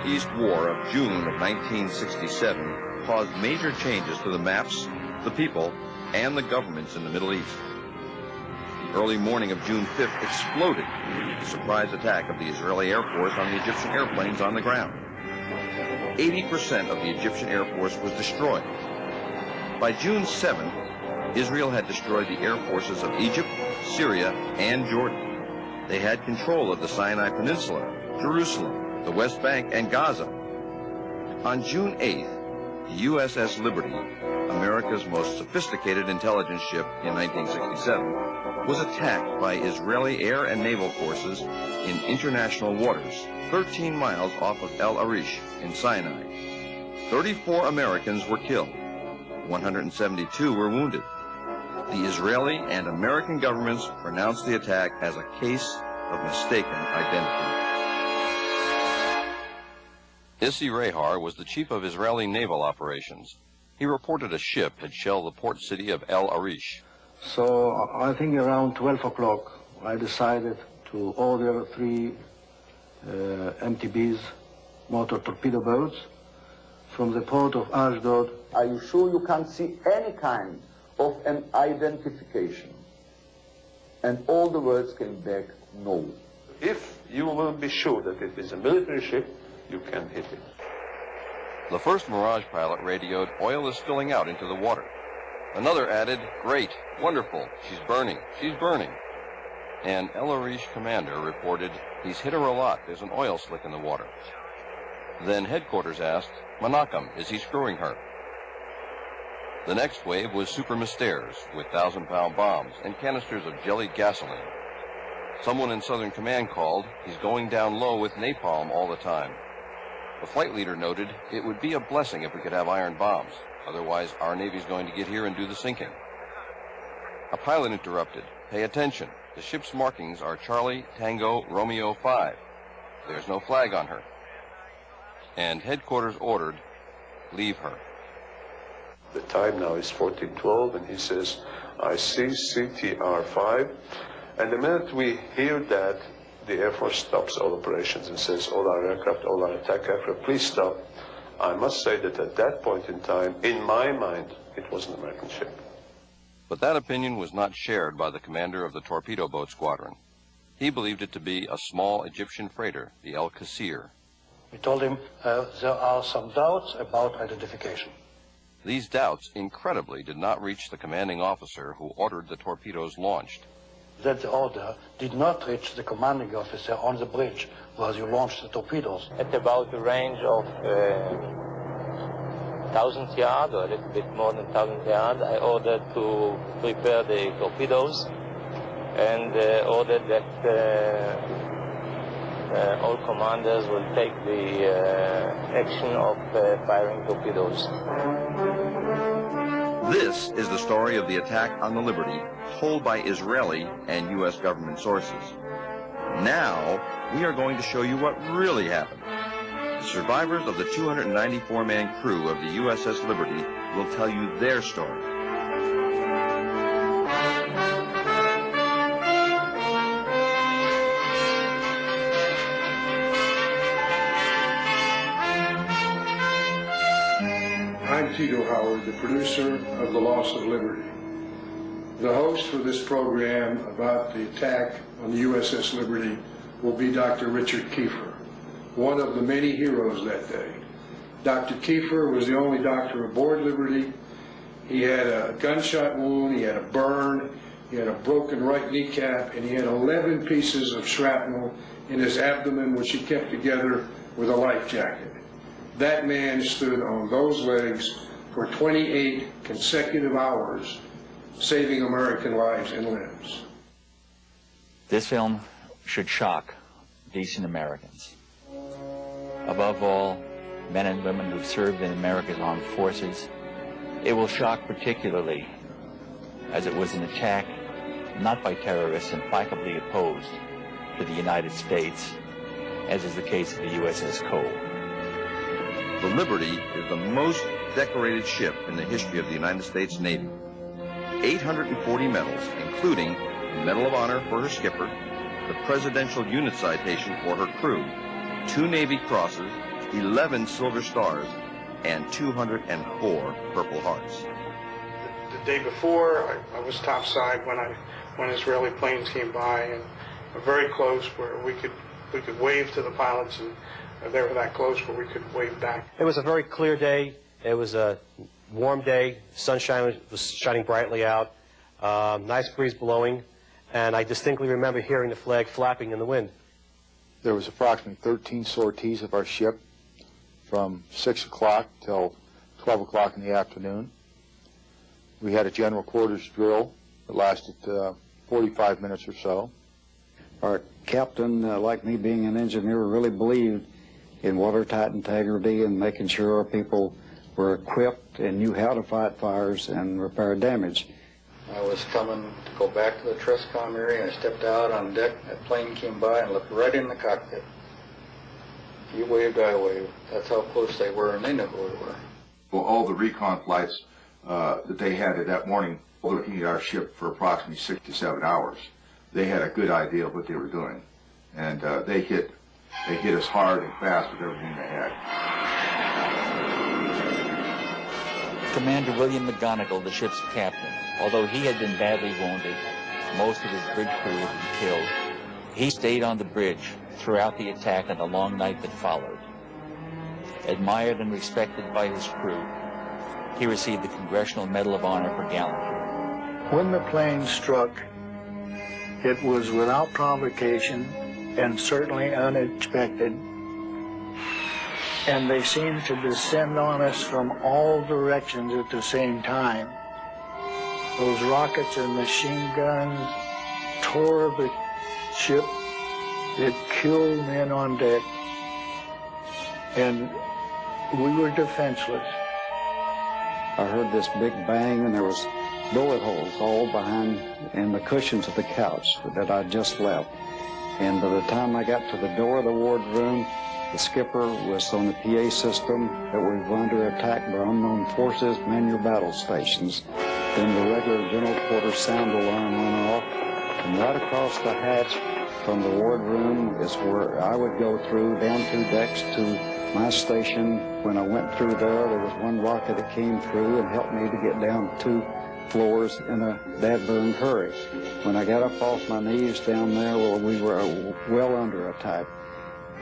Middle East War of June of 1967 caused major changes to the maps, the people, and the governments in the Middle East. The early morning of June 5th exploded with the surprise attack of the Israeli Air Force on the Egyptian airplanes on the ground. 80% of the Egyptian Air Force was destroyed. By June 7th, Israel had destroyed the air forces of Egypt, Syria, and Jordan. They had control of the Sinai Peninsula, Jerusalem, the West Bank, and Gaza. On June 8th, the USS Liberty, America's most sophisticated intelligence ship in 1967, was attacked by Israeli air and naval forces in international waters, 13 miles off of El Arish in Sinai. 34 Americans were killed. 172 were wounded. The Israeli and American governments pronounced the attack as a case of mistaken identity. Issi Rehar was the chief of Israeli naval operations. He reported a ship had shelled the port city of El Arish. So I think around 12 o'clock, I decided to order 3 MTBs, motor torpedo boats, from the port of Ashdod. Are you sure you can't see any kind of an identification? And all the words came back, no. If you will be sure that it is a military ship, you can hit it. The first Mirage pilot radioed, "Oil is spilling out into the water." Another added, "Great, wonderful, she's burning, she's burning." And El Arish commander reported, "He's hit her a lot, there's an oil slick in the water." Then headquarters asked, "Menachem, is he screwing her?" The next wave was super Mystères with 1,000-pound bombs and canisters of jellied gasoline. Someone in Southern Command called, "He's going down low with napalm all the time." The flight leader noted, "It would be a blessing if we could have iron bombs. Otherwise, our Navy's going to get here and do the sinking." A pilot interrupted, "Pay attention. The ship's markings are Charlie, Tango, Romeo 5. There's no flag on her." And headquarters ordered, "Leave her." The time now is 14:12, and he says, "I see CTR-5. And the minute we hear that, the Air Force stops all operations and says, "All our aircraft, all our attack aircraft, please stop." I must say that at that point in time, in my mind, it was an American ship. But that opinion was not shared by the commander of the torpedo boat squadron. He believed it to be a small Egyptian freighter, the El Qasir. We told him there are some doubts about identification. These doubts, incredibly, did not reach the commanding officer who ordered the torpedoes launched. That the order did not reach the commanding officer on the bridge where you launched the torpedoes. At about a range of 1,000 yards, or a little bit more than 1,000 yards, I ordered to prepare the torpedoes and ordered that all commanders will take the action of firing torpedoes. This is the story of the attack on the Liberty, told by Israeli and U.S. government sources. Now, we are going to show you what really happened. The survivors of the 294-man crew of the USS Liberty will tell you their story. I'm Tito Howard, the producer of The Loss of Liberty. The host for this program about the attack on the USS Liberty will be Dr. Richard Kiefer, one of the many heroes that day. Dr. Kiefer was the only doctor aboard Liberty. He had a gunshot wound, he had a burn, he had a broken right kneecap, and he had 11 pieces of shrapnel in his abdomen, which he kept together with a life jacket. That man stood on those legs for 28 consecutive hours, saving American lives and limbs. This film should shock decent Americans. Above all, men and women who've served in America's armed forces. It will shock particularly as it was an attack not by terrorists implacably opposed to the United States, as is the case of the USS Cole. The Liberty is the most decorated ship in the history of the United States Navy. 840 medals, including the Medal of Honor for her skipper, the Presidential Unit Citation for her crew, 2 Navy Crosses, 11 silver stars, and 204 Purple Hearts. The day before, I was topside when Israeli planes came by, and very close where we could wave to the pilots, and they were that close where we could wave back. It was a very clear day. It was a warm day. Sunshine was shining brightly out. Nice breeze blowing, and I distinctly remember hearing the flag flapping in the wind. There was approximately 13 sorties of our ship from 6 o'clock till 12 o'clock in the afternoon. We had a general quarters drill that lasted 45 minutes or so. Our captain, like me being an engineer, really believed in watertight integrity and making sure our people were equipped and knew how to fight fires and repair damage. I was coming to go back to the Trescom area, and I stepped out on deck. That plane came by and looked right in the cockpit. You waved, I waved. That's how close they were, and they knew who we were. Well, all the recon flights that they had that morning, looking at our ship for approximately 6 to 7 hours, they had a good idea of what they were doing, and they hit us hard and fast with everything they had. Commander William McGonagle, the ship's captain, although he had been badly wounded, most of his bridge crew had been killed, he stayed on the bridge throughout the attack and the long night that followed. Admired and respected by his crew, he received the Congressional Medal of Honor for gallantry. When the plane struck, it was without provocation and certainly unexpected. And they seemed to descend on us from all directions at the same time. Those rockets and machine guns tore the ship. It killed men on deck. And we were defenseless. I heard this big bang, and there was bullet holes all behind in the cushions of the couch that I'd just left. And by the time I got to the door of the wardroom, the skipper was on the PA system that we were under attack by unknown forces, man your battle stations. Then the regular general quarters sound alarm went off, and right across the hatch from the wardroom is where I would go through, down 2 decks to my station. When I went through there was one rocket that came through and helped me to get down 2 floors in a dad-burn hurry. When I got up off my knees down there, well, we were well under attack.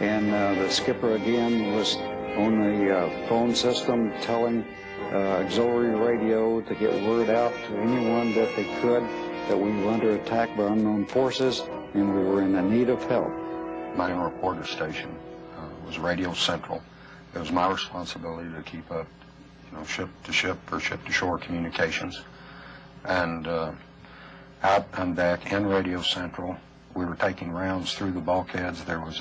And the skipper again was on the phone system telling auxiliary radio to get word out to anyone that they could that we were under attack by unknown forces and we were in the need of help. My reporter station was Radio Central. It was my responsibility to keep up, ship-to-ship or ship-to-shore communications. And out on deck in Radio Central, we were taking rounds through the bulkheads. There was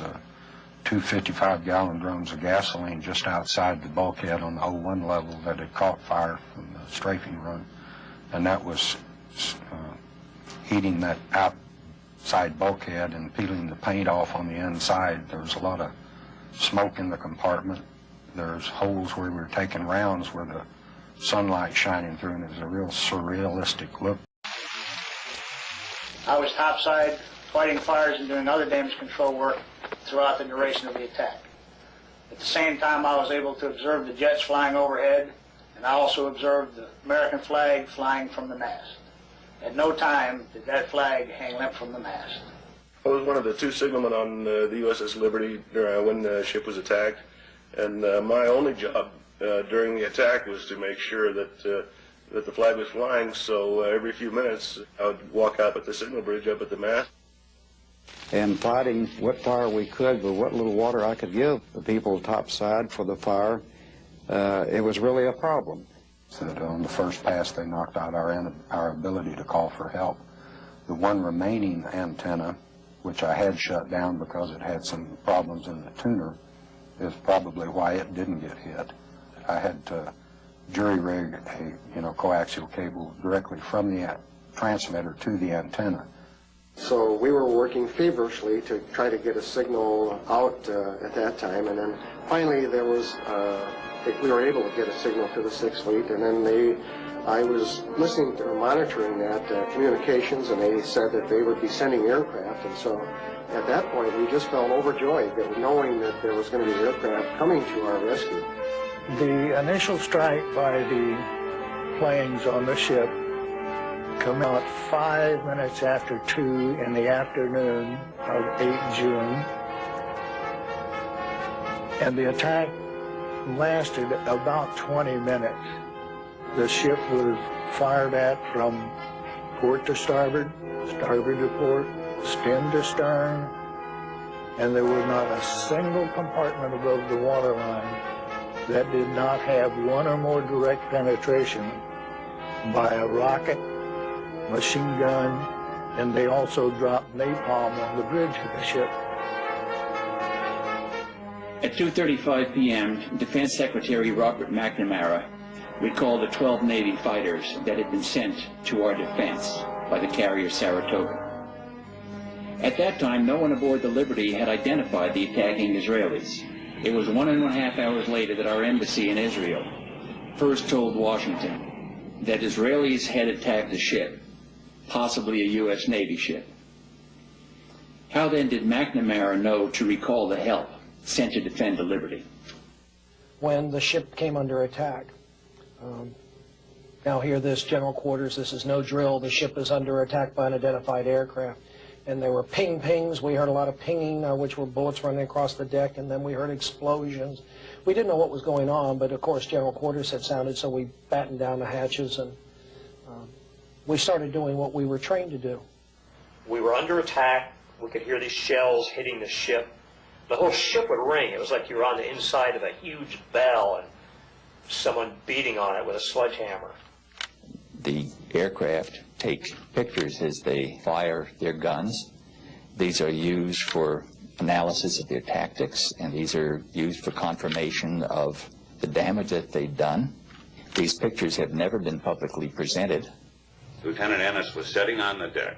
2 55-gallon drums of gasoline just outside the bulkhead on the 01 level that had caught fire from the strafing run, and that was heating that outside bulkhead and peeling the paint off on the inside. There was a lot of smoke in the compartment. There's holes where we were taking rounds where the sunlight shining through, and it was a real surrealistic look. I was topside fighting fires and doing other damage control work throughout the duration of the attack. At the same time, I was able to observe the jets flying overhead, and I also observed the American flag flying from the mast. At no time did that flag hang limp from the mast. I was one of the 2 signalmen on the USS Liberty when the ship was attacked, and my only job during the attack was to make sure that the flag was flying, so every few minutes I would walk up at the signal bridge up at the mast. And fighting what fire we could with what little water I could give the people topside for the fire, it was really a problem. That on the first pass they knocked out our ability to call for help. The one remaining antenna, which I had shut down because it had some problems in the tuner, is probably why it didn't get hit. I had to jury rig a coaxial cable directly from the transmitter to the antenna. So we were working feverishly to try to get a signal out at that time, and then finally there was we were able to get a signal to the 6th Fleet, and then I was listening to or monitoring that communications, and they said that they would be sending aircraft, and so at that point we just felt overjoyed that knowing that there was going to be aircraft coming to our rescue. The initial strike by the planes on the ship come out 5 minutes after 2 in the afternoon of 8 June, and the attack lasted about 20 minutes. The ship was fired at from port to starboard, starboard to port, stem to stern, and there was not a single compartment above the waterline that did not have one or more direct penetration by a rocket, machine gun, and they also dropped napalm on the bridge of the ship. At 2:35 p.m., Defense Secretary Robert McNamara recalled the 12 Navy fighters that had been sent to our defense by the carrier Saratoga. At that time, no one aboard the Liberty had identified the attacking Israelis. It was 1.5 hours later that our embassy in Israel first told Washington that Israelis had attacked the ship, possibly a U.S. Navy ship. How then did McNamara know to recall the help sent to defend the Liberty? When the ship came under attack. Now hear this, General Quarters, this is no drill. The ship is under attack by unidentified aircraft. And there were pings. We heard a lot of pinging, which were bullets running across the deck, and then we heard explosions. We didn't know what was going on, but of course General Quarters had sounded, so we battened down the hatches, and we started doing what we were trained to do. We were under attack. We could hear these shells hitting the ship. The whole ship would ring. It was like you were on the inside of a huge bell and someone beating on it with a sledgehammer. The aircraft take pictures as they fire their guns. These are used for analysis of their tactics, and these are used for confirmation of the damage that they've done. These pictures have never been publicly presented. Lieutenant Ennis was sitting on the deck,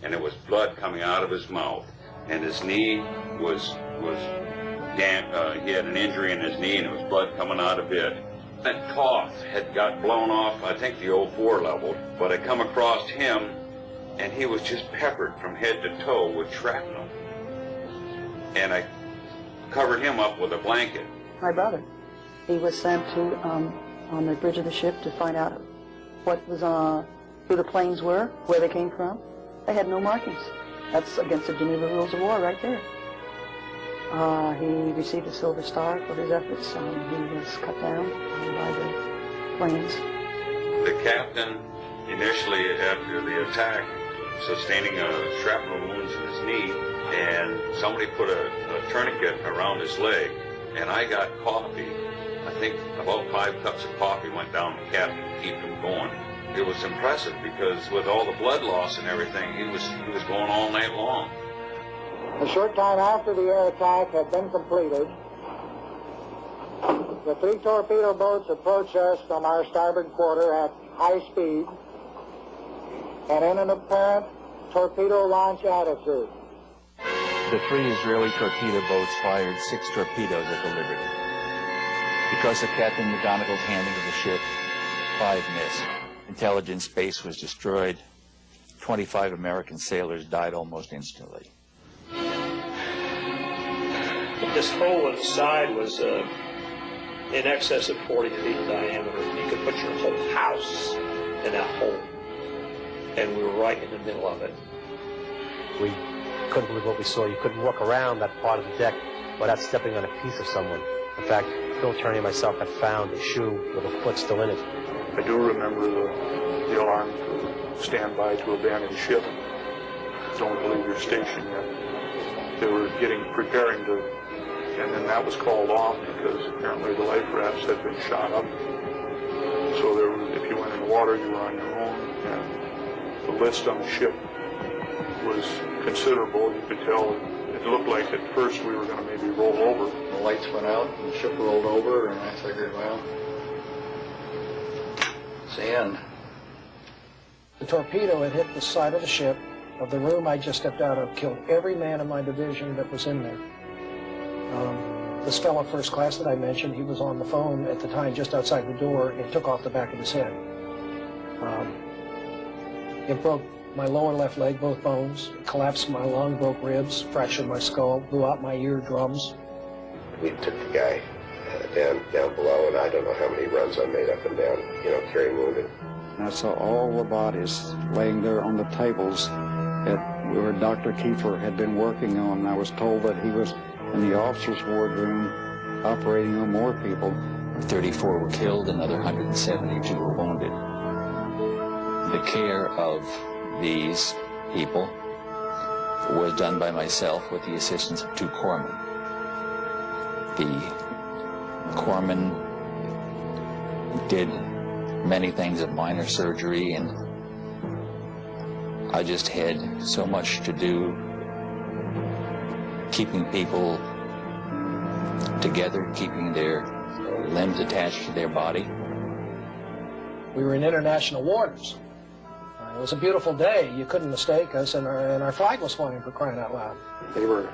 and it was blood coming out of his mouth, and his knee was he had an injury in his knee, and it was blood coming out of it. That cloth had got blown off, I think the 04 level, but I come across him, and he was just peppered from head to toe with shrapnel. And I covered him up with a blanket. My brother, he was sent to on the bridge of the ship to find out what was who the planes were, where they came from. They had no markings. That's against the Geneva Rules of War right there. He received a Silver Star for his efforts. He was cut down by the planes. The captain, initially after the attack, sustaining shrapnel wounds in his knee, and somebody put a tourniquet around his leg, and I got coffee. I think about 5 cups of coffee went down the captain to keep him going. It was impressive because with all the blood loss and everything, he was going all night long. A short time after the air attack had been completed, the 3 torpedo boats approached us from our starboard quarter at high speed and in an apparent torpedo launch attitude. The 3 Israeli torpedo boats fired 6 torpedoes at the Liberty. Because of Captain McGonagle's handling of the ship, 5 missed. Intelligence base was destroyed. 25 American sailors died almost instantly. This hole inside was in excess of 40 feet in diameter. You could put your whole house in that hole. And we were right in the middle of it. We couldn't believe what we saw. You couldn't walk around that part of the deck without stepping on a piece of someone. In fact, Phil Turney and myself had found a shoe with a foot still in it. I do remember the alarm to stand by to abandon ship. Don't believe your station yet. They were preparing to, and then that was called off because apparently the life rafts had been shot up. So if you went in the water, you were on your own, and the list on the ship was considerable. You could tell it looked like at first we were going to maybe roll over. The lights went out and the ship rolled over, and I figured, well, it's the end. The torpedo had hit the side of the ship, of the room I just stepped out of, killed every man in my division that was in there. This fellow first class that I mentioned, he was on the phone at the time just outside the door and took off the back of his head. It broke my lower left leg, both bones, collapsed my lung, broke ribs, fractured my skull, blew out my eardrums. We took the guy down below, and I don't know how many runs I made up and down, carrying wounded. I saw all the bodies laying there on the tables where Dr. Kiefer had been working on. I was told that he was in the officers' wardroom operating on more people. 34 were killed, another 172 were wounded. The care of these people was done by myself with the assistance of 2 corpsmen. The corpsmen did many things of minor surgery, and I just had so much to do keeping people together, keeping their limbs attached to their body. We were in international waters. It was a beautiful day. You couldn't mistake us, and our flag was flying, for crying out loud. They were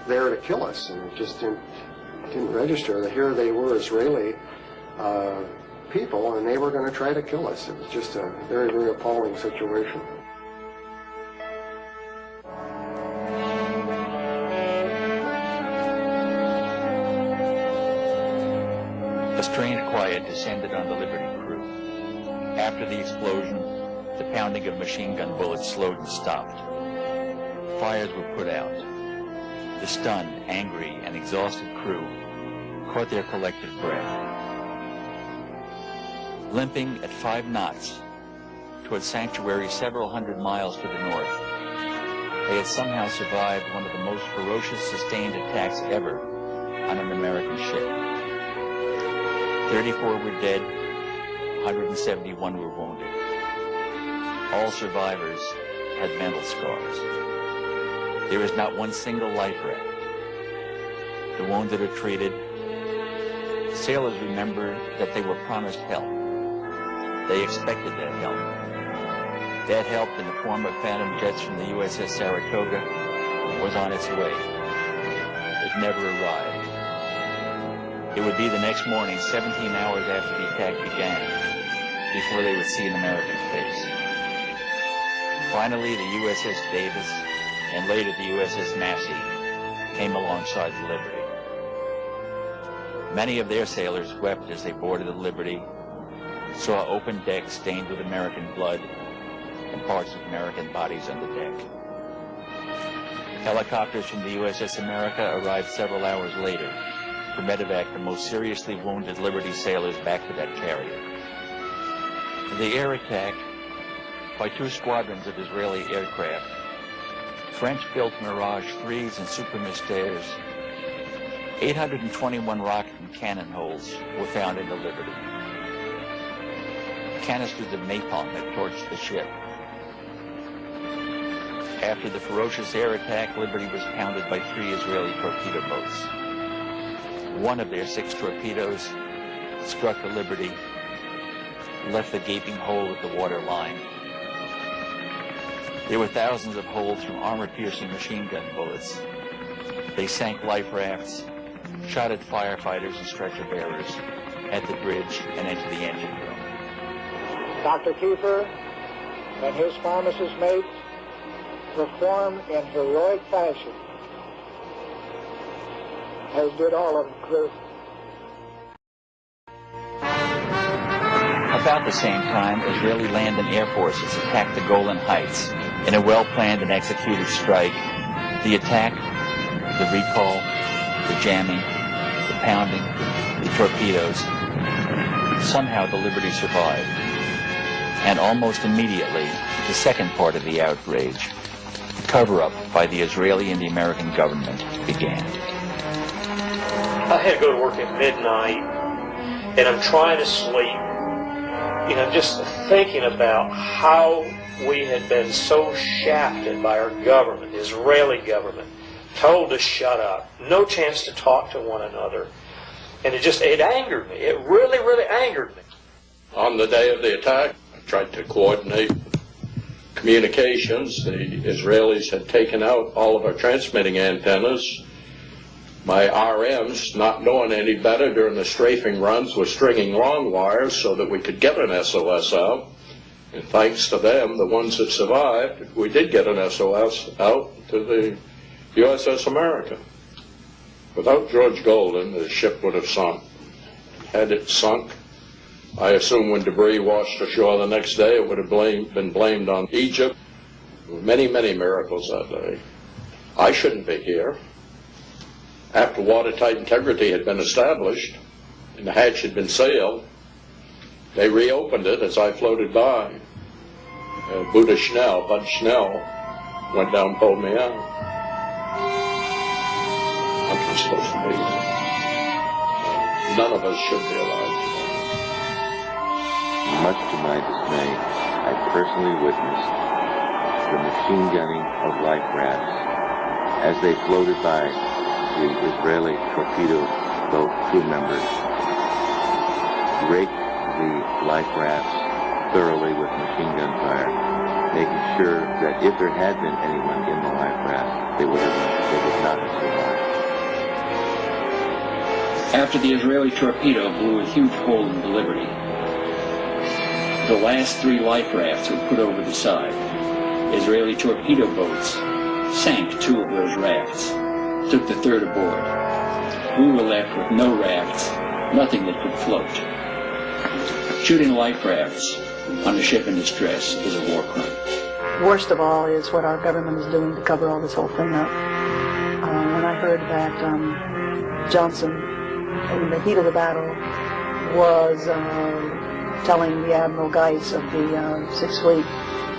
there to kill us, and it just didn't register. Here they were, Israeli people, and they were going to try to kill us. It was just a very, very appalling situation. A strange quiet descended on the Liberty crew. After the explosion, the pounding of machine gun bullets slowed and stopped. Fires were put out. The stunned, angry, and exhausted crew caught their collective breath. Limping at 5 knots towards sanctuary several hundred miles to the north, they had somehow survived one of the most ferocious sustained attacks ever on an American ship. 34 were dead, 171 were wounded. All survivors had mental scars. There is not one single life raft. The wounded are treated. Sailors remember that they were promised help. They expected that help. That help, in the form of phantom jets from the USS Saratoga, was on its way. It never arrived. It would be the next morning, 17 hours after the attack began, before they would see an American face. Finally, the USS Davis and later the USS Massey came alongside the Liberty. Many of their sailors wept as they boarded the Liberty, saw open decks stained with American blood and parts of American bodies on the deck. Helicopters from the USS America arrived several hours later to medevac the most seriously wounded Liberty sailors back to that carrier. The air attack by 2 squadrons of Israeli aircraft, French-built Mirage 3s and Super Mystères, 821 rocket and cannon holes were found in the Liberty. Canisters of napalm had torched the ship. After the ferocious air attack, Liberty was pounded by 3 Israeli torpedo boats. One of their 6 torpedoes struck the Liberty, left the gaping hole at the water line. There were thousands of holes from armor-piercing machine gun bullets. They sank life rafts, shot at firefighters and stretcher bearers, at the bridge and into the engine room. Dr. Kiefer and his pharmacist mates performed in heroic fashion, as did all of the crew. About the same time, Israeli land and air forces attacked the Golan Heights in a well-planned and executed strike. The attack, the recall, the jamming, the pounding, the torpedoes. Somehow the Liberty survived. And almost immediately, the second part of the outrage, the cover-up by the Israeli and the American government, began. I had to go to work at midnight, and I'm trying to sleep, just thinking about how we had been so shafted by our government, the Israeli government, told to shut up, no chance to talk to one another. And it angered me. It really, really angered me. On the day of the attack, I tried to coordinate communications. The Israelis had taken out all of our transmitting antennas, My RMs, not knowing any better during the strafing runs, were stringing long wires so that we could get an SOS out. And thanks to them, the ones that survived, we did get an SOS out to the USS America. Without George Golden, the ship would have sunk. Had it sunk, I assume when debris washed ashore the next day, it would have been blamed on Egypt. Many, many miracles that day. I shouldn't be here. After watertight integrity had been established and the hatch had been sealed, they reopened it as I floated by. Bud Schnell went down and pulled me out. I'm not supposed to be there. None of us should be alive today. Much to my dismay, I personally witnessed the machine gunning of life rafts as they floated by the Israeli torpedo boat crew members, raked the life rafts thoroughly with machine gun fire, making sure that if there had been anyone in the life raft, they would not have survived. After the Israeli torpedo blew a huge hole in the Liberty, the last 3 life rafts were put over the side. Israeli torpedo boats sank 2 of those rafts, took the 3rd aboard. We were left with no rafts, nothing that could float. Shooting life rafts on a ship in distress is a war crime. Worst of all is what our government is doing to cover all this whole thing up. When I heard that Johnson, in the heat of the battle, was telling the Admiral Geis of the 6th Fleet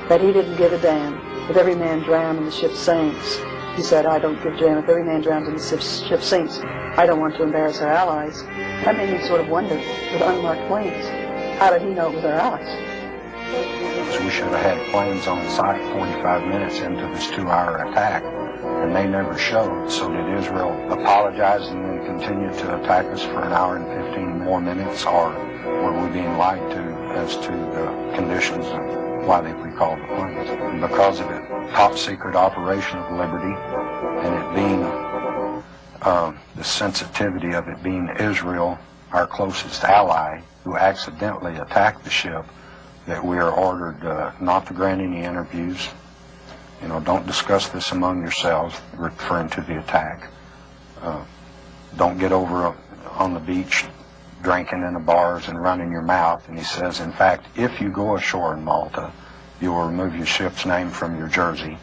that he didn't give a damn if every man drowned and the ship sinks. He said, I don't give a damn if every man drowns and the ship sinks. I don't want to embarrass our allies. That made me sort of wonder, with unmarked planes, how did he know it was our allies? We should have had planes on site 45 minutes into this 2-hour attack, and they never showed. So did Israel apologize and then continue to attack us for an hour and 15 more minutes, or were we being lied to as to the conditions of why they recalled the planes? And because of it, top secret operation of Liberty, and it being the sensitivity of it being Israel, our closest ally, who accidentally attacked the ship, that we are ordered not to grant any interviews. You know, don't discuss this among yourselves, referring to the attack. Don't get over on the beach drinking in the bars and running your mouth. And he says, in fact, if you go ashore in Malta, you will remove your ship's name from your jersey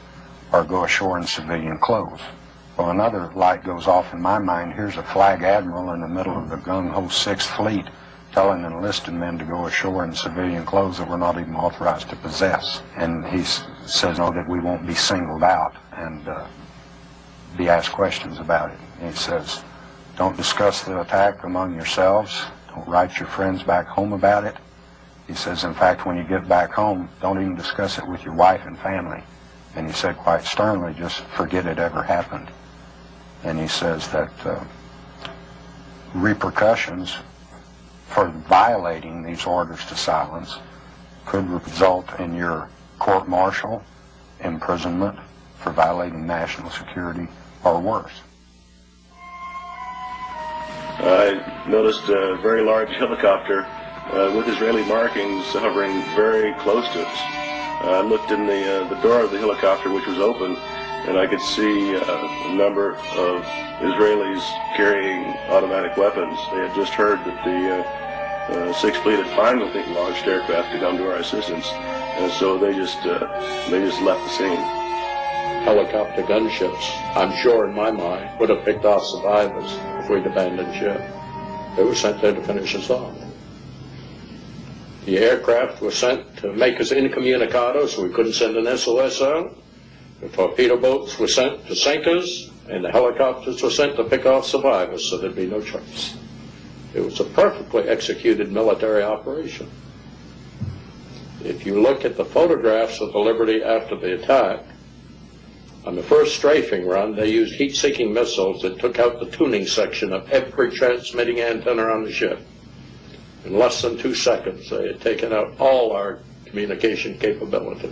or go ashore in civilian clothes. Well, another light goes off in my mind. Here's a flag admiral in the middle of the gung-ho 6th Fleet telling enlisted men to go ashore in civilian clothes that we're not even authorized to possess. And he says, oh, that we won't be singled out and be asked questions about it. And he says, don't discuss the attack among yourselves. Don't write your friends back home about it. He says, in fact, when you get back home, don't even discuss it with your wife and family. And he said quite sternly, just forget it ever happened. And he says that repercussions for violating these orders to silence could result in your court-martial, imprisonment for violating national security, or worse. I noticed a very large helicopter with Israeli markings hovering very close to us. I looked in the door of the helicopter, which was open, and I could see a number of Israelis carrying automatic weapons. They had just heard that the 6th Fleet had finally launched aircraft to come to our assistance, and so they just left the scene. Helicopter gunships, I'm sure in my mind, would have picked off survivors if we'd abandoned ship. They were sent there to finish us off. The aircraft were sent to make us incommunicado so we couldn't send an SOS out. The torpedo boats were sent to sink us, and the helicopters were sent to pick off survivors so there'd be no trace. It was a perfectly executed military operation. If you look at the photographs of the Liberty after the attack, on the first strafing run, they used heat-seeking missiles that took out the tuning section of every transmitting antenna on the ship. In less than 2 seconds, they had taken out all our communication capability.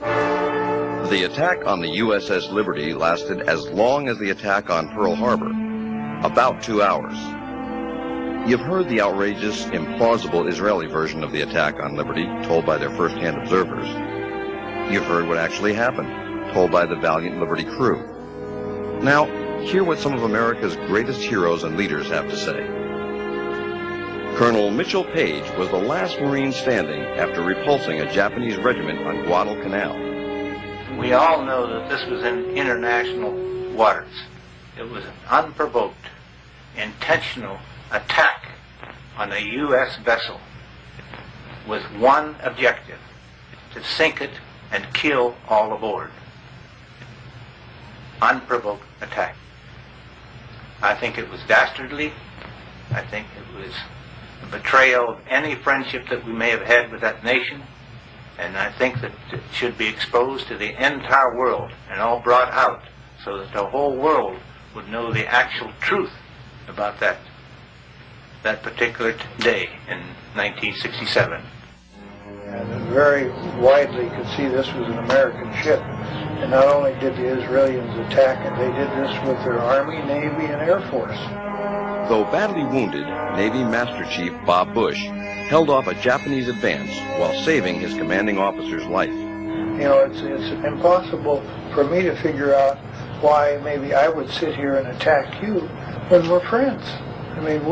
The The attack on the USS Liberty lasted as long as the attack on Pearl Harbor, about 2 hours. You've heard the outrageous, implausible Israeli version of the attack on Liberty, told by their first-hand observers. You've heard what actually happened, told by the valiant Liberty crew. Now, hear what some of America's greatest heroes and leaders have to say. Colonel Mitchell Page was the last Marine standing after repulsing a Japanese regiment on Guadalcanal. We all know that this was in international waters. It was an unprovoked, intentional attack on a U.S. vessel with one objective, to sink it and kill all aboard. Unprovoked attack. I think it was dastardly. I think it was a betrayal of any friendship that we may have had with that nation. And I think that it should be exposed to the entire world and all brought out so that the whole world would know the actual truth about that particular day in 1967. And very widely could see this was an American ship. And not only did the Israelis attack it, they did this with their Army, Navy, and Air Force. Though badly wounded, Navy Master Chief Bob Bush held off a Japanese advance while saving his commanding officer's life. You know, it's impossible for me to figure out why maybe I would sit here and attack you when we're friends. I mean,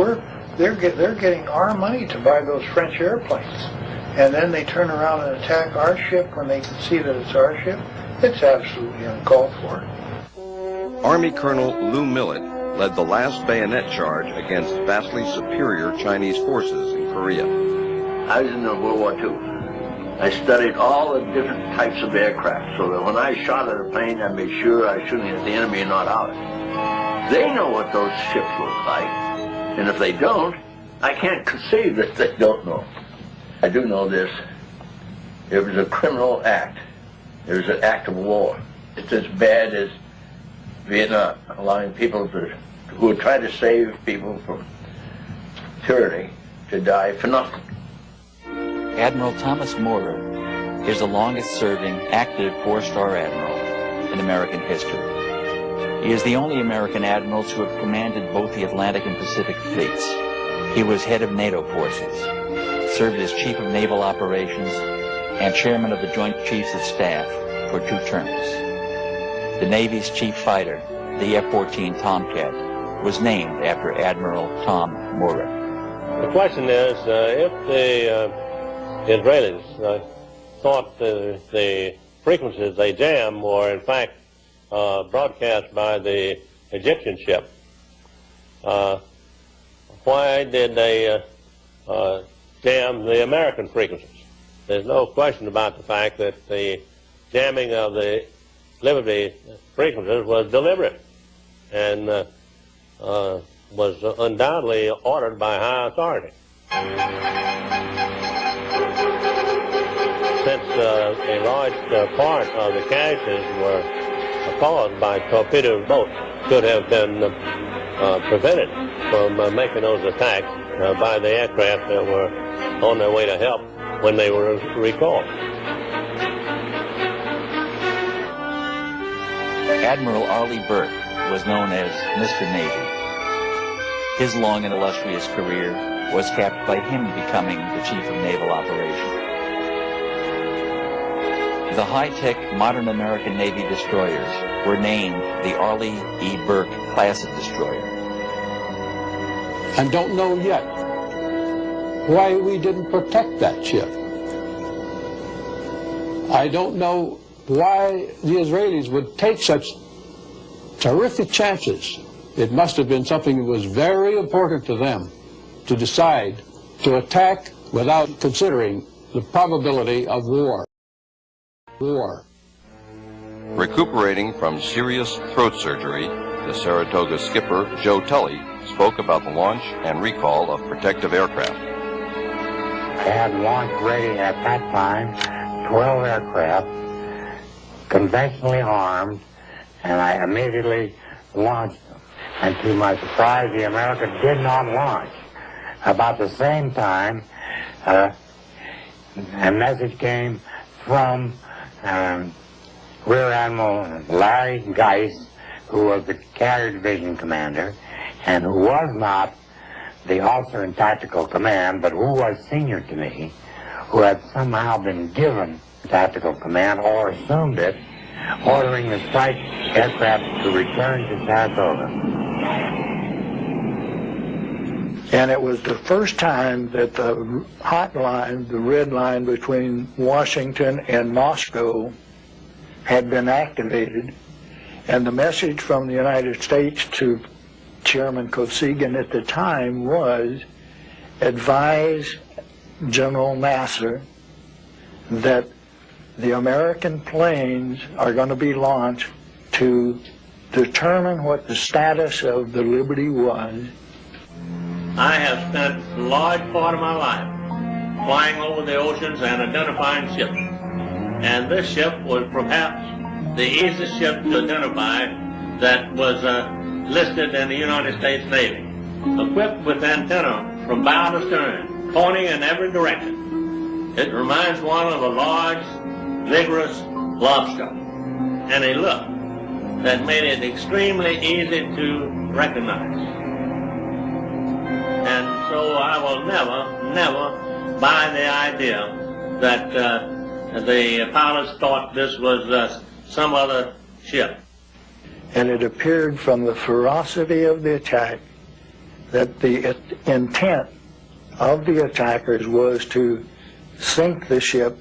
they're getting our money to buy those French airplanes, and then they turn around and attack our ship when they can see that it's our ship. It's absolutely uncalled for. Army Colonel Lou Millett led the last bayonet charge against vastly superior Chinese forces in Korea. I was in World War II. I studied all the different types of aircraft so that when I shot at a plane, I made sure I was shooting at the enemy and not ours. They know what those ships look like, and if they don't, I can't conceive that they don't know. I do know this. It was a criminal act. It was an act of war. It's as bad as Vietnam, allowing people who would try to save people from tyranny to die for nothing. Admiral Thomas Moorer is the longest-serving active four-star admiral in American history. He is the only American admiral to have commanded both the Atlantic and Pacific fleets. He was head of NATO forces, served as chief of naval operations, and chairman of the Joint Chiefs of Staff for 2 terms. The Navy's chief fighter, the F-14 Tomcat, was named after Admiral Tom Moorer. The question is, if the Israelis thought the frequencies they jammed were in fact broadcast by the Egyptian ship, why did they jam the American frequencies? There's no question about the fact that the jamming of the Liberty frequencies was deliberate and was undoubtedly ordered by high authority. Since a large part of the casualties were caused by torpedo boats, could have been prevented from making those attacks by the aircraft that were on their way to help when they were recalled. Admiral Arleigh Burke was known as Mr. Navy. His long and illustrious career was capped by him becoming the Chief of Naval Operations. The high-tech modern American Navy destroyers were named the Arleigh E. Burke class of destroyer. And don't know yet why we didn't protect that ship. I don't know why the Israelis would take such terrific chances. It must have been something that was very important to them to decide to attack without considering the probability of war. Recuperating from serious throat surgery, the Saratoga skipper, Joe Tully, spoke about the launch and recall of protective aircraft. I had launch ready at that time 12 aircraft, conventionally armed, and I immediately launched them. And to my surprise, the American did not launch. About the same time, a message came from Rear Admiral Larry Geist, who was the carrier division commander, and who was not the officer in tactical command, but who was senior to me, who had somehow been given tactical command or assumed it, ordering the strike aircraft to return to Saratoga. And it was the first time that the hot line, the red line between Washington and Moscow, had been activated. And the message from the United States to Chairman Kosygin at the time was, advise General Nasser that the American planes are going to be launched to determine what the status of the Liberty was. I have spent a large part of my life flying over the oceans and identifying ships. And this ship was perhaps the easiest ship to identify that was listed in the United States Navy. Equipped with antenna from bow to stern, pointing in every direction. It reminds one of a large, vigorous lobster. And a look that made it extremely easy to recognize. And so I will never buy the idea that the pilots thought this was some other ship. And it appeared from the ferocity of the attack that the intent of the attackers was to sink the ship.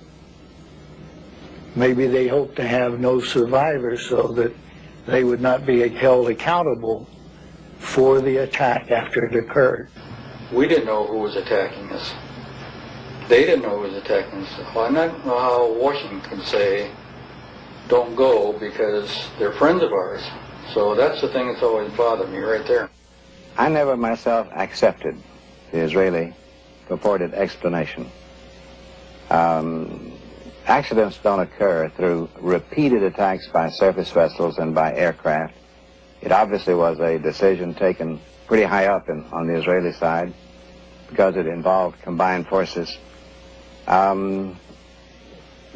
Maybe they hoped to have no survivors so that they would not be held accountable for the attack after it occurred. We didn't know who was attacking us. They didn't know who was attacking us. Well, I don't know how Washington can say, don't go, because they're friends of ours. So that's the thing that's always bothered me right there. I never myself accepted the Israeli purported explanation. Accidents don't occur through repeated attacks by surface vessels and by aircraft. It obviously was a decision taken pretty high up on the Israeli side because it involved combined forces. The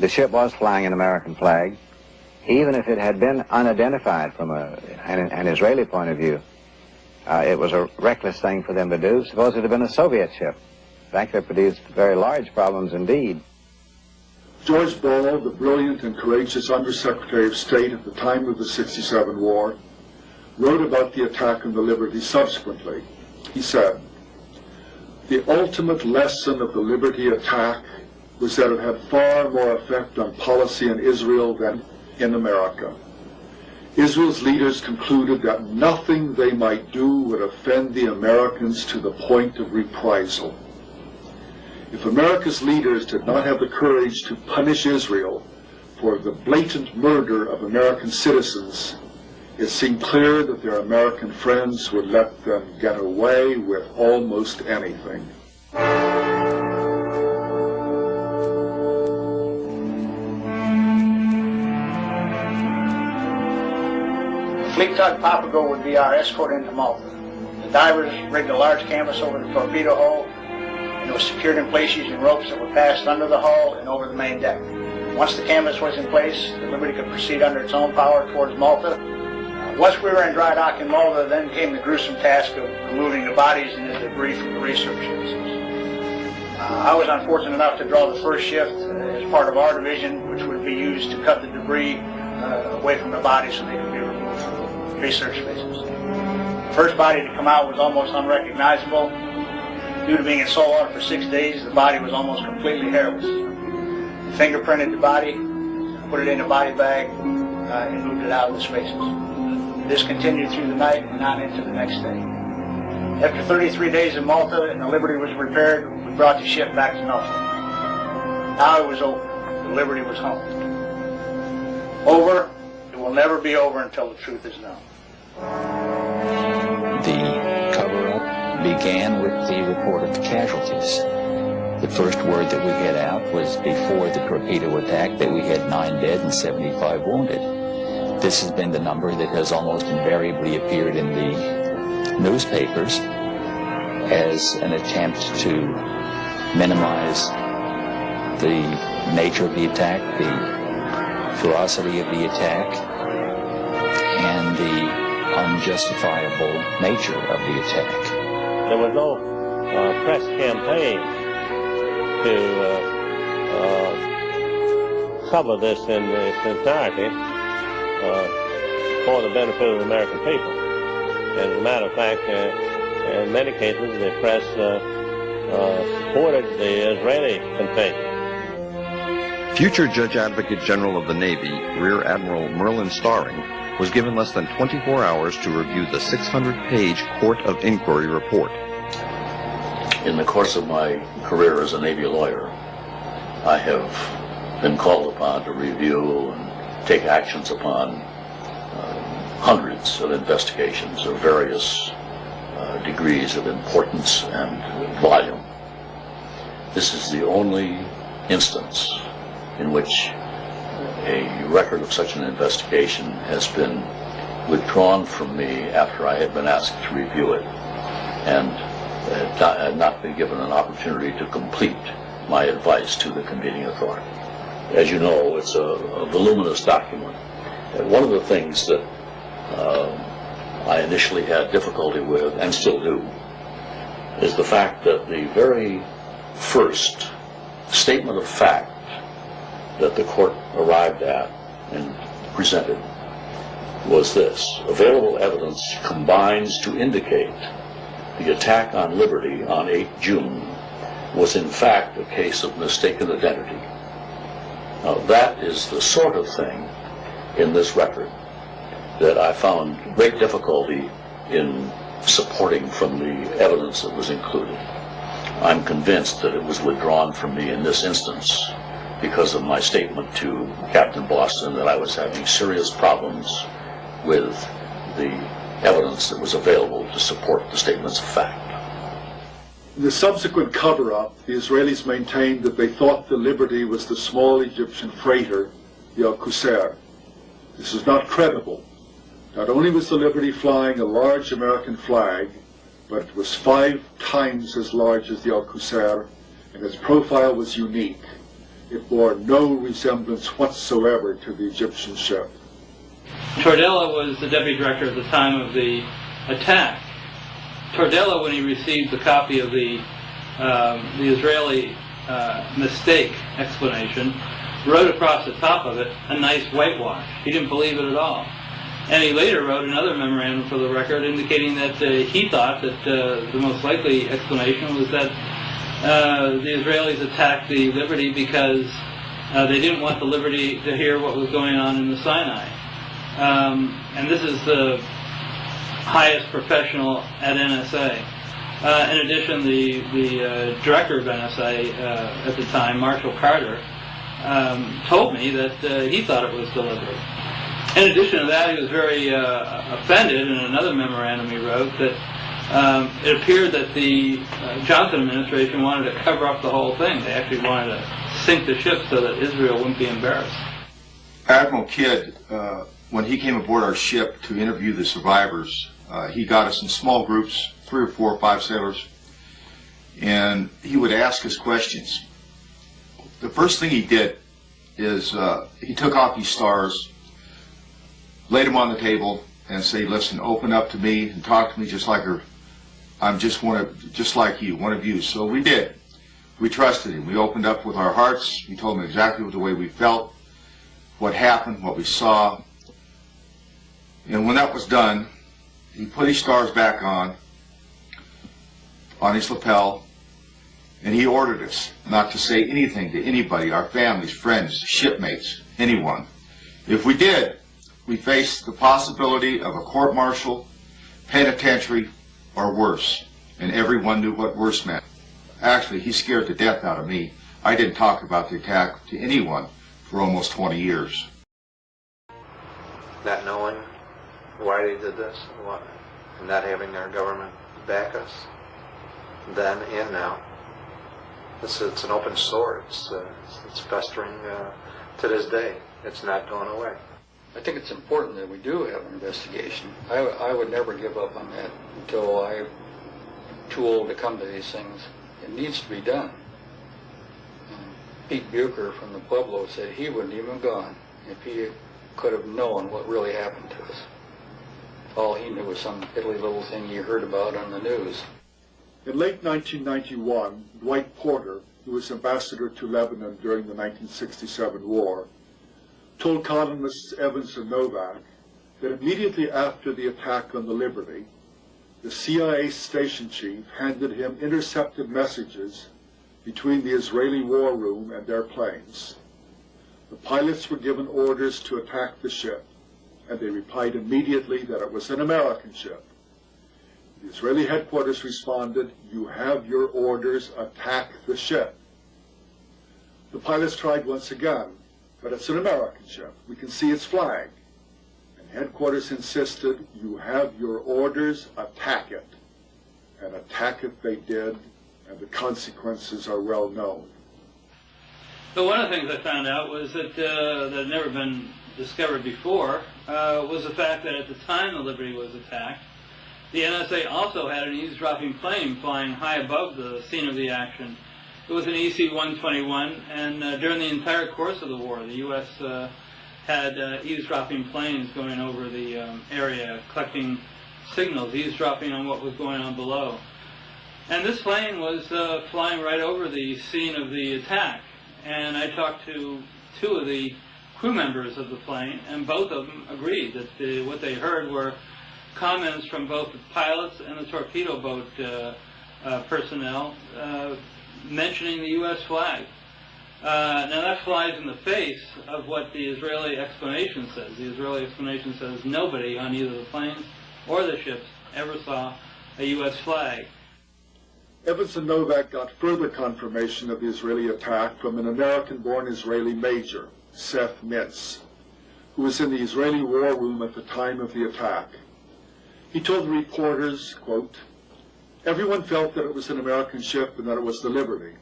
ship was flying an American flag. Even if it had been unidentified from an Israeli point of view, it was a reckless thing for them to do. Suppose it had been a Soviet ship. In fact, it produced very large problems indeed. George Ball, the brilliant and courageous Undersecretary of State at the time of the '67 war, wrote about the attack on the Liberty subsequently. He said, "The ultimate lesson of the Liberty attack was that it had far more effect on policy in Israel than in America. Israel's leaders concluded that nothing they might do would offend the Americans to the point of reprisal. If America's leaders did not have the courage to punish Israel for the blatant murder of American citizens, it seemed clear that their American friends would let them get away with almost anything." Fleet tug Papago would be our escort into Malta. The divers rigged a large canvas over the torpedo hull, and it was secured in place using ropes that were passed under the hull and over the main deck. Once the canvas was in place, the Liberty could proceed under its own power towards Malta. Once we were in dry dock in Malta, then came the gruesome task of removing the bodies and the debris from the research vessels. I was unfortunate enough to draw the first shift as part of our division, which would be used to cut the debris away from the bodies so they could be removed from the research vessels. The first body to come out was almost unrecognizable. Due to being in salt water for 6 days, the body was almost completely hairless. Fingerprinted the body, put it in a body bag, and moved it out of the spaces. This continued through the night and on into the next day. After 33 days in Malta and the Liberty was repaired, we brought the ship back to Norfolk. Now it was over. The Liberty was home. Over. It will never be over until the truth is known. The cover-up began with the report of the casualties. The first word that we had out was before the torpedo attack that we had 9 dead and 75 wounded. This has been the number that has almost invariably appeared in the newspapers as an attempt to minimize the nature of the attack, the ferocity of the attack and the unjustifiable nature of the attack. There was no press campaign to cover this in its entirety for the benefit of the American people. As a matter of fact, in many cases, the press supported the Israeli invasion. Future Judge Advocate General of the Navy, Rear Admiral Merlin Starring, was given less than 24 hours to review the 600-page Court of Inquiry report. In the course of my career as a Navy lawyer, I have been called upon to review and take actions upon hundreds of investigations of various degrees of importance and volume. This is the only instance in which a record of such an investigation has been withdrawn from me after I had been asked to review it and had not been given an opportunity to complete my advice to the convening authority. As you know, it's a voluminous document. And one of the things that I initially had difficulty with, and still do, is the fact that the very first statement of fact that the court arrived at and presented was this: available evidence combines to indicate the attack on Liberty on 8 June was in fact a case of mistaken identity. Now that is the sort of thing in this record that I found great difficulty in supporting from the evidence that was included. I'm convinced that it was withdrawn from me in this instance because of my statement to Captain Boston that I was having serious problems with the evidence that was available to support the statements of fact. In the subsequent cover-up, the Israelis maintained that they thought the Liberty was the small Egyptian freighter, the Al-Qusair. This is not credible. Not only was the Liberty flying a large American flag, but it was 5 times as large as the Al-Qusair, and its profile was unique. It bore no resemblance whatsoever to the Egyptian ship. Tordella was the deputy director at the time of the attack. Tordella, when he received the copy of the Israeli mistake explanation, wrote across the top of it a nice whitewash. He didn't believe it at all. And he later wrote another memorandum for the record indicating that he thought that the most likely explanation was that the Israelis attacked the Liberty because they didn't want the Liberty to hear what was going on in the Sinai. And this is the highest professional at NSA. In addition, the director of NSA at the time, Marshall Carter, told me that he thought it was deliberate. In addition to that, he was very offended in another memorandum he wrote that it appeared that the Johnson administration wanted to cover up the whole thing. They actually wanted to sink the ship so that Israel wouldn't be embarrassed. Admiral Kidd, when he came aboard our ship to interview the survivors, he got us in small groups, 3 or 4 or 5 sailors, and he would ask us questions. The first thing he did is he took off these stars, laid them on the table, and said, "Listen, open up to me and talk to me just like her. I'm just like you, one of you." So we did. We trusted him. We opened up with our hearts. We told him exactly the way we felt, what happened, what we saw. And when that was done, he put his stars back on his lapel, and he ordered us not to say anything to anybody, our families, friends, shipmates, anyone. If we did, we faced the possibility of a court-martial, penitentiary, or worse, and everyone knew what worse meant. Actually, he scared the death out of me. I didn't talk about the attack to anyone for almost 20 years. Not knowing why they did this, and not having our government back us, then and now. It's an open sore. It's festering to this day. It's not going away. I think it's important that we do have an investigation. I would never give up on that until I'm too old to come to these things. It needs to be done. Pete Bucher from the Pueblo said he wouldn't even have gone if he could have known what really happened to us. All he knew was some piddly little thing he heard about on the news. In late 1991, Dwight Porter, who was ambassador to Lebanon during the 1967 war, told columnists Evans and Novak that immediately after the attack on the Liberty, the CIA station chief handed him intercepted messages between the Israeli war room and their planes. The pilots were given orders to attack the ship, and they replied immediately that it was an American ship. The Israeli headquarters responded, "You have your orders, attack the ship." The pilots tried once again, "But it's an American ship. We can see its flag." And headquarters insisted, "You have your orders, attack it." And attack it they did, and the consequences are well known. So one of the things I found out was that that had never been discovered before was the fact that at the time the Liberty was attacked, the NSA also had an eavesdropping plane flying high above the scene of the action. It was an EC-121, and during the entire course of the war, the U.S. had eavesdropping planes going over the area, collecting signals, eavesdropping on what was going on below. And this plane was flying right over the scene of the attack. And I talked to two of the crew members of the plane, and both of them agreed that what they heard were comments from both the pilots and the torpedo boat personnel mentioning the U.S. flag. Now that flies in the face of what the Israeli explanation says. The Israeli explanation says nobody on either the planes or the ships ever saw a U.S. flag. Evans and Novak got further confirmation of the Israeli attack from an American-born Israeli major, Seth Mintz, who was in the Israeli war room at the time of the attack. He told the reporters, quote, "Everyone felt that it was an American ship and that it was the Liberty.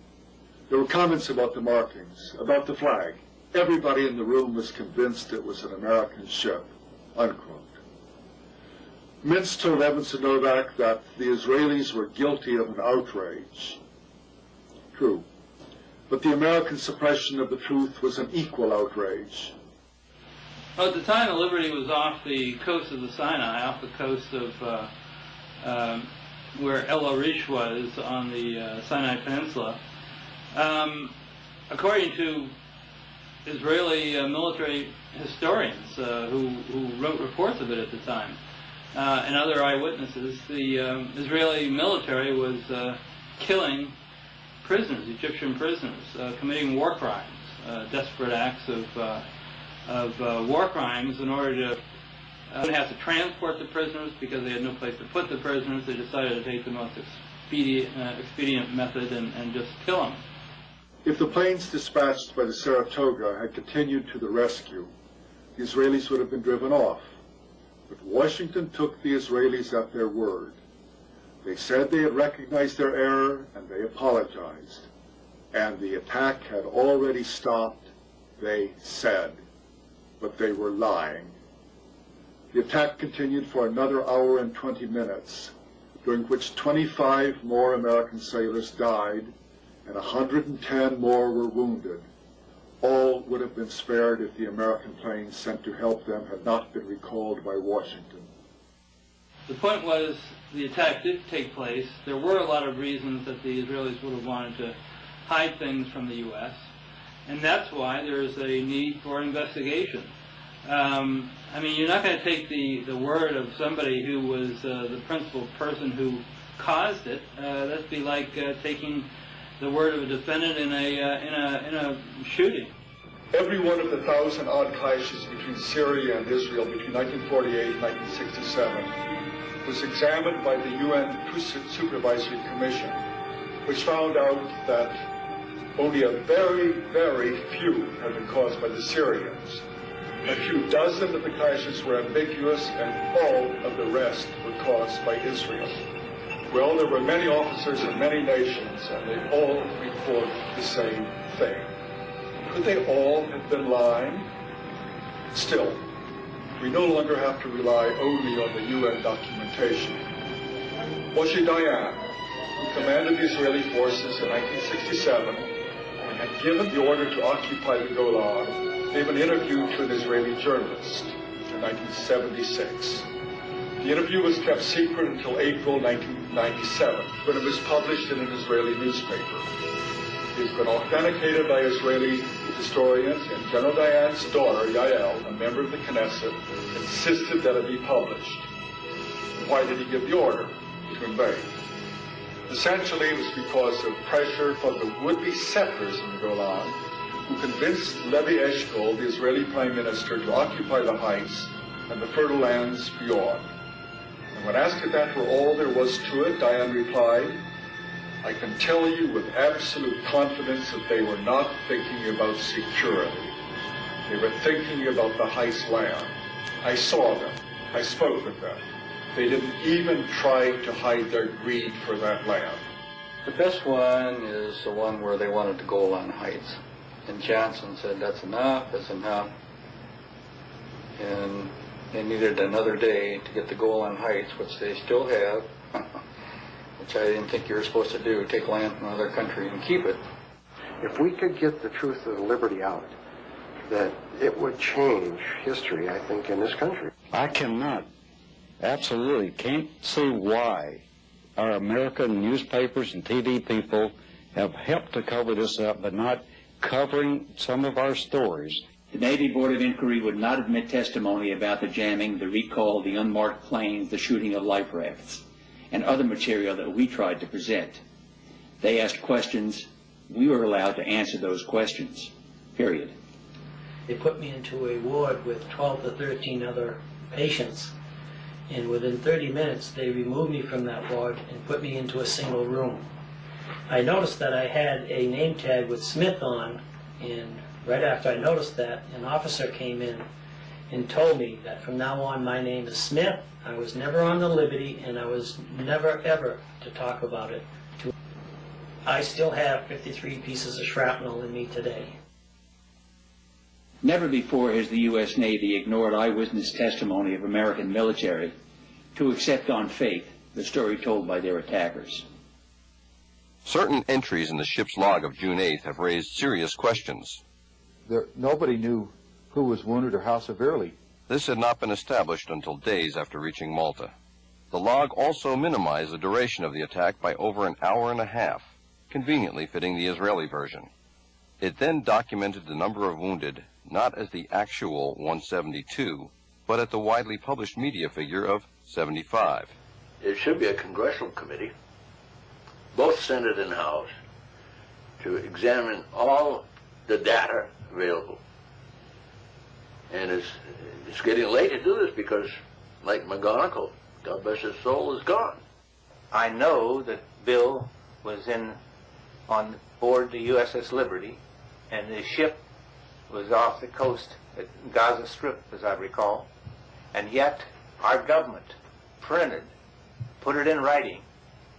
There were comments about the markings, about the flag. Everybody in the room was convinced it was an American ship," unquote. Mintz told Evans and Novak that the Israelis were guilty of an outrage. True. But the American suppression of the truth was an equal outrage. Well, at the time, the Liberty was off the coast of the Sinai, off the coast of where El Arish was on the Sinai Peninsula. According to Israeli military historians who wrote reports of it at the time, and other eyewitnesses, the Israeli military was killing prisoners, Egyptian prisoners, committing war crimes, desperate acts of war crimes in order to didn't have to transport the prisoners because they had no place to put the prisoners. They decided to take the most expedient method and just kill them. If the planes dispatched by the Saratoga had continued to the rescue, the Israelis would have been driven off. But Washington took the Israelis at their word. They said they had recognized their error and they apologized. And the attack had already stopped, they said, but they were lying. The attack continued for another hour and 20 minutes, during which 25 more American sailors died and 110 more were wounded. All would have been spared if the American planes sent to help them had not been recalled by Washington. The point was, the attack did take place. There were a lot of reasons that the Israelis would have wanted to hide things from the U.S., and that's why there is a need for investigation. I mean, you're not going to take the word of somebody who was the principal person who caused it. That'd be like taking the word of a defendant in a shooting. Every one of the 1,000-odd clashes between Syria and Israel between 1948 and 1967 was examined by the UN Truth Supervisory Commission, which found out that only a very, very few had been caused by the Syrians. A few dozen of the clashes were ambiguous, and all of the rest were caused by Israel. Well, there were many officers in many nations, and they all reported the same thing. Could they all have been lying? Still, we no longer have to rely only on the UN documentation. Moshe Dayan, who commanded the Israeli forces in 1967 and had given the order to occupy the Golan, gave an interview to an Israeli journalist in 1976. The interview was kept secret until April 1997, when it was published in an Israeli newspaper. It's been authenticated by Israeli historians, and General Dayan's daughter, Yael, a member of the Knesset, insisted that it be published. Why did he give the order? To invade. Essentially, it was because of pressure from the would-be settlers in the Golan, who convinced Levi Eshkol, the Israeli prime minister, to occupy the heights and the fertile lands beyond. And when asked if that were all there was to it, Dayan replied, "I can tell you with absolute confidence that they were not thinking about security. They were thinking about the heights land. I saw them. I spoke with them. They didn't even try to hide their greed for that land." The best one is the one where they wanted to go on Heights. And Johnson said, that's enough, And they needed another day to get the Golan Heights, which they still have, which I didn't think you were supposed to do, take land from another country and keep it. If we could get the truth of the Liberty out, that it would change history, I think, in this country. I cannot, absolutely can't see why our American newspapers and TV people have helped to cover this up, but not covering some of our stories. The Navy Board of Inquiry would not admit testimony about the jamming, the recall, the unmarked planes, the shooting of life rafts, and other material that we tried to present. They asked questions. We were allowed to answer those questions, period. They put me into a ward with 12 to 13 other patients, and within 30 minutes they removed me from that ward and put me into a single room. I noticed that I had a name tag with Smith on, and right after I noticed that, an officer came in and told me that from now on my name is Smith. I was never on the Liberty, and I was never ever to talk about it. I still have 53 pieces of shrapnel in me today. Never before has the U.S. Navy ignored eyewitness testimony of American military to accept on faith the story told by their attackers. Certain entries in the ship's log of June 8th have raised serious questions. Nobody knew who was wounded or how severely. This had not been established until days after reaching Malta. The log also minimized the duration of the attack by over an hour and a half, conveniently fitting the Israeli version. It then documented the number of wounded not as the actual 172, but at the widely published media figure of 75. It should be a congressional committee, both Senate and House, to examine all the data available. And it's getting late to do this because, like McGonagle, God bless his soul, is gone. I know that Bill was on board the USS Liberty, and the ship was off the coast at Gaza Strip, as I recall, and yet our government put it in writing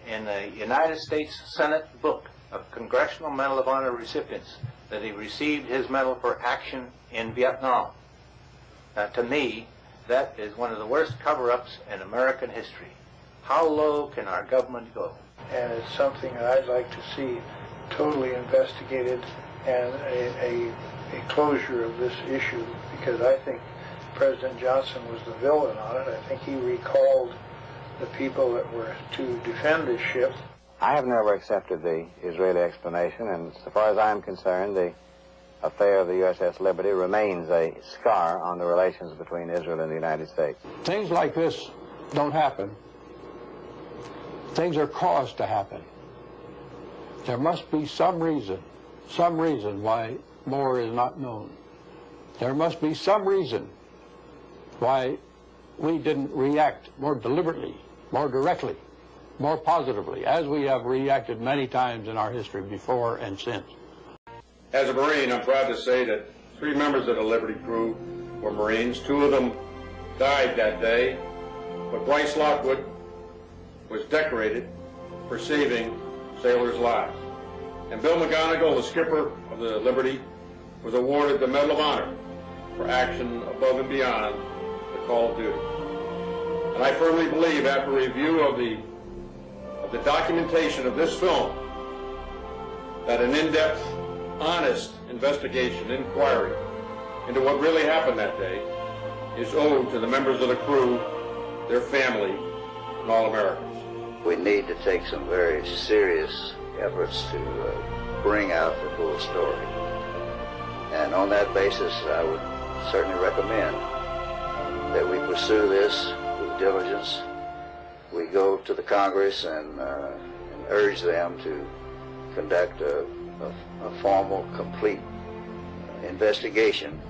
in the United States Senate book of Congressional Medal of Honor recipients that he received his medal for action in Vietnam. To me, that is one of the worst cover-ups in American history. How low can our government go? And it's something that I'd like to see totally investigated and a closure of this issue, because I think President Johnson was the villain on it. I think he recalled the people that were to defend this ship. I have never accepted the Israeli explanation, and so far as I'm concerned, the affair of the USS Liberty remains a scar on the relations between Israel and the United States. Things like this don't happen. Things are caused to happen. There must be some reason why more is not known. There must be some reason why we didn't react more deliberately, more directly, more positively, as we have reacted many times in our history before and since. As a Marine, I'm proud to say that 3 members of the Liberty crew were Marines. 2 of them died that day, but Bryce Lockwood was decorated for saving sailors' lives. And Bill McGonagle, the skipper of the Liberty, was awarded the Medal of Honor for action above and beyond the call of duty. And I firmly believe, after review of the documentation of this film, that an in-depth, honest investigation, inquiry into what really happened that day is owed to the members of the crew, their family, and all Americans. We need to take some very serious efforts to bring out the full story. And on that basis, I would certainly recommend that we pursue this with diligence. We go to the Congress and urge them to conduct a formal, complete investigation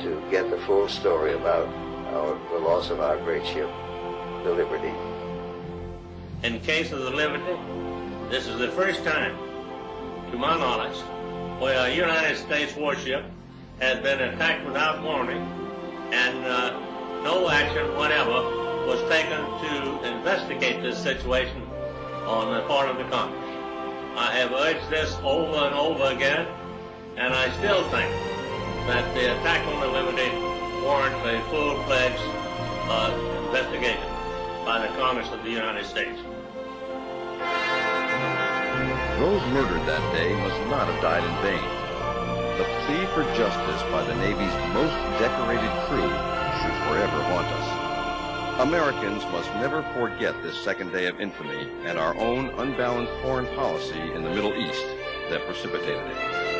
to get the full story about the loss of our great ship, the Liberty. In the case of the Liberty, this is the first time, to my knowledge, where a United States warship has been attacked without warning and no action whatever was taken to investigate this situation on the part of the Congress. I have urged this over and over again, and I still think that the attack on the Liberty warrants a full-fledged investigation by the Congress of the United States. Those murdered that day must not have died in vain. The plea for justice by the Navy's most decorated crew should forever haunt us. Americans must never forget this second day of infamy and our own unbalanced foreign policy in the Middle East that precipitated it.